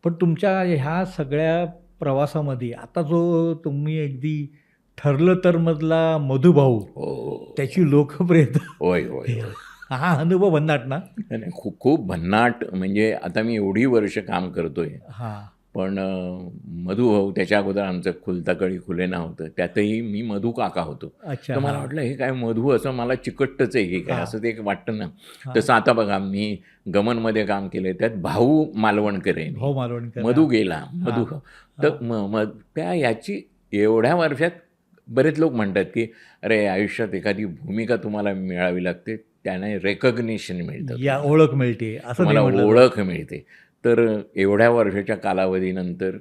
पण तुमच्या ह्या सगळ्या प्रवासामध्ये आता जो तुम्ही अगदी ठरलं तर मधला मधुभाऊ, हो. त्याची लोकप्रियता होय, होय, होय. हा अनुभव भन्नाट ना? नाही, नाही. खूप खूप भन्नाट. म्हणजे आता मी एवढी वर्ष काम करतोय. हां. पण मधुभाऊ त्याच्या अगोदर आमचं खुलता कळी खुले नाव होतं. त्यातही मी मधू काका होतो. अच्छा. तर मला हां. वाटलं हे काय मधू असं मला चिकटच आहे हे काय हां. असं ते एक वाटतं ना. हां. तसं आता बघा मी गमनमध्ये काम केलंय त्यात भाऊ मालवणकर आहे मी. भाऊ मालवणकर. मधू गेला. मधू हां. तर हां. त्या याची एवढ्या वर्षात बरेच लोक म्हणतात, की "अरे आयुष्यात एखादी भूमिका तुम्हाला मिळावी लागते. त्याने रेकॉग्निशन मिळतं या तुम्हाला. ओळख मिळते असं नाही तुम्हाला म्हटलं तर. ओळख मिळते." तर एवढ्या वर्षाच्या कालावधीनंतर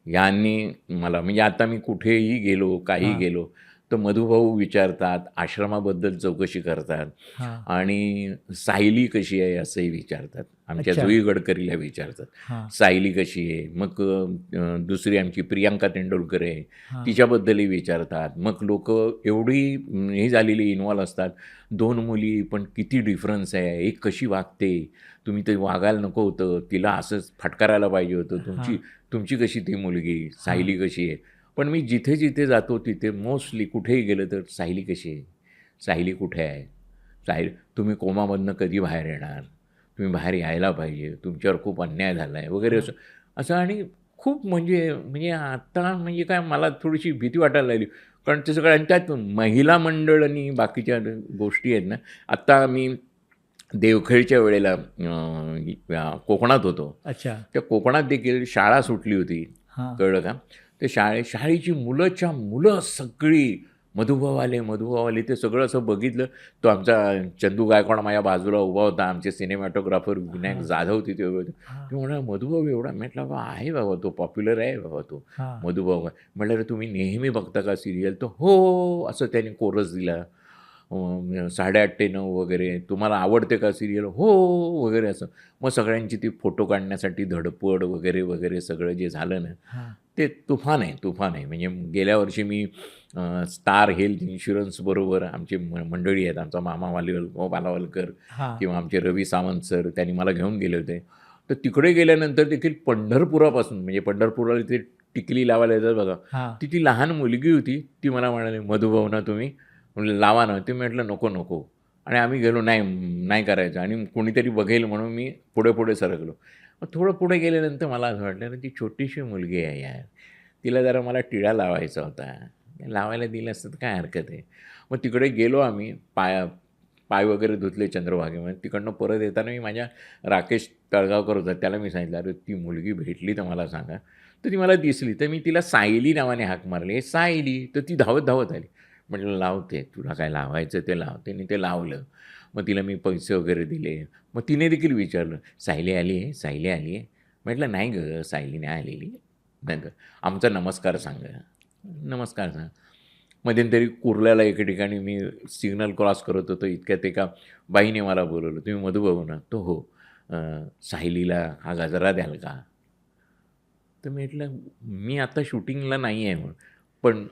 यांनी मला म्हणजे आता मी कुठेही गेलो, काही हां. गेलो, तर मधुभाऊ विचारतात, आश्रमाबद्दल चौकशी करतात हां. आणि सायली कशी आहे असंही विचारतात. आमच्या अच्छा. जुई गडकरीला विचारतात, हां. सायली कशी आहे? मग दुसरी आमची प्रियांका तेंडुलकर आहे, हां. तिच्याबद्दलही विचारतात. मग लोकं एवढी हे झालेली इन्व्हॉल्व असतात. 2 मुली पण किती डिफरन्स आहे, एक कशी वागते, तुम्ही ते वागायला नको होतं, तिला असंच फटकारायला पाहिजे होतं, हां. तुमची कशी ती मुलगी, हां. सायली कशी आहे? पण मी जिथे-जिथे जातो तिथे मोस्टली कुठेही गेलं तर सायली कशी आहे? सायली कुठे आहे? सायली तुम्ही कोमामधनं कधी बाहेर येणार? तुम्ही बाहेर यायला पाहिजे, तुमच्यावर खूप अन्याय झाला आहे वगैरे हां. असं. असं आणि खूप म्हणजे आता म्हणजे काय मला थोडीशी भीती वाटायला लागली. कारण ते सगळं आणि त्यात महिला मंडळ आणि बाकीच्या गोष्टी आहेत ना. आत्ता मी देवखेडच्या वेळेला कोकणात होतो. अच्छा. त्या कोकणात देखील शाळा सुटली होती. हां. कळलं का? ते शाळेची मुलंच्या मुलं सगळी मधुभाऊ आले, मधुभाऊ आले. ते सगळं असं बघितलं. तो आमचा चंदू गायकवाड माझ्या बाजूला उभा होता. आमचे सिनेमॅटोग्राफर विनायक हां. जाधव तिथे उभे होते. हां. ते म्हणाले, "मधुभाऊ एवढा?" म्हटलं, "बाबा आहे बाबा तो पॉप्युलर आहे बाबा तो हां. मधुभाऊ." म्हटलं, "अरे तुम्ही नेहमी बघता का सीरियल?" तर "हो." असं त्याने कोरस दिला. 8:30 ते 9 वगैरे. "तुम्हाला आवडते का सीरियल?" "हो." वगैरे असं. मग सगळ्यांची ती फोटो काढण्यासाठी धडपड वगैरे, वगैरे सगळं जे झालं ना, हां. ते तुफान आहे, तुफान आहे. म्हणजे गेल्या वर्षी मी स्टार हेल्थ इन्शुरन्सबरोबर आमची मंडळी आहेत. आमचा मामा वालावलकर हां. किंवा आमचे रवी सावंत सर त्यांनी मला घेऊन गेले होते. तर तिकडे गेल्यानंतर देखील पंढरपुरापासून म्हणजे पंढरपूरला ते टिकली लावायला येतात बघा. हां. ती लाहान मुलगी होती. ती मला म्हणाली, "मधुभाऊ ना तुम्ही?" म्हणलं, "लावा ना." ते म्हटलं, "नको, नको." आणि आम्ही गेलो, "नाही, नाही करायचं." आणि कोणीतरी बघेल म्हणून मी पुढे-पुढे सरकलो. मग थोडं पुढे गेल्यानंतर मला असं वाटलं, "अरे ती छोटीशी मुलगी आहे यार. तिला जरा मला टिळा लावायचा होता. लावायला दिलं असतं तर काय हरकत आहे." मग तिकडे गेलो आम्ही. पाय वगैरे धुतले चंद्रभागेमध्ये. तिकडनं परत येताना मी माझ्या राकेश तळगावकर होता. त्याला मी सांगितलं, "अरे ती मुलगी भेटली तर मला सांगा." तर ती मला दिसली. तर मी तिला सायली नावाने हाक मारली. "ए सायली." तर ती धावत-धावत आली. म्हटलं, "लावते. तुला काय लावायचं ते लाव." तिने ते लावलं. मग तिला मी पैसे वगैरे दिले. मग तिने देखील विचारलं, "सायली आली आहे? सायली आली आहे?" म्हटलं, "नाही गं, सायली नाही आलेली." नाही गं. "आमचा नमस्कार सांगा." "नमस्कार सांगा." मध्यंतरी कुर्ल्याला एके ठिकाणी मी सिग्नल क्रॉस करत होतो. इतक्यात एका बाईने मला बोलवलं, "तुम्ही मधुभाऊ ना?" "तो हो." "सायलीला हा गजरा द्याल का?" तर मी म्हटलं, "मी आता शूटिंगला नाही आहे म्हणून. पण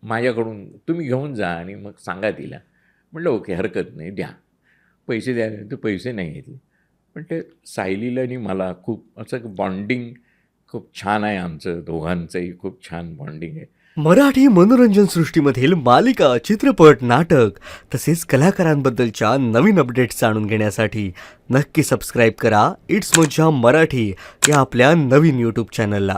माझ्याकडून तुम्ही घेऊन जा आणि मग सांगा तिला." म्हटलं, "ओके, हरकत नाही, द्या." पैसे द्या. तर पैसे नाही घेतले. पण ते सायलीला आणि मला खूप असं बॉन्डिंग खूप छान आहे आमचं दोघांचंही खूप छान बॉन्डिंग आहे. मराठी मनोरंजन सृष्टीमधील मालिका, चित्रपट, नाटक तसेच कलाकारांबद्दलच्या नवीन अपडेट्स जाणून घेण्यासाठी नक्की सबस्क्राईब करा इट्स मज्जा मराठी या आपल्या नवीन यूट्यूब चॅनलला.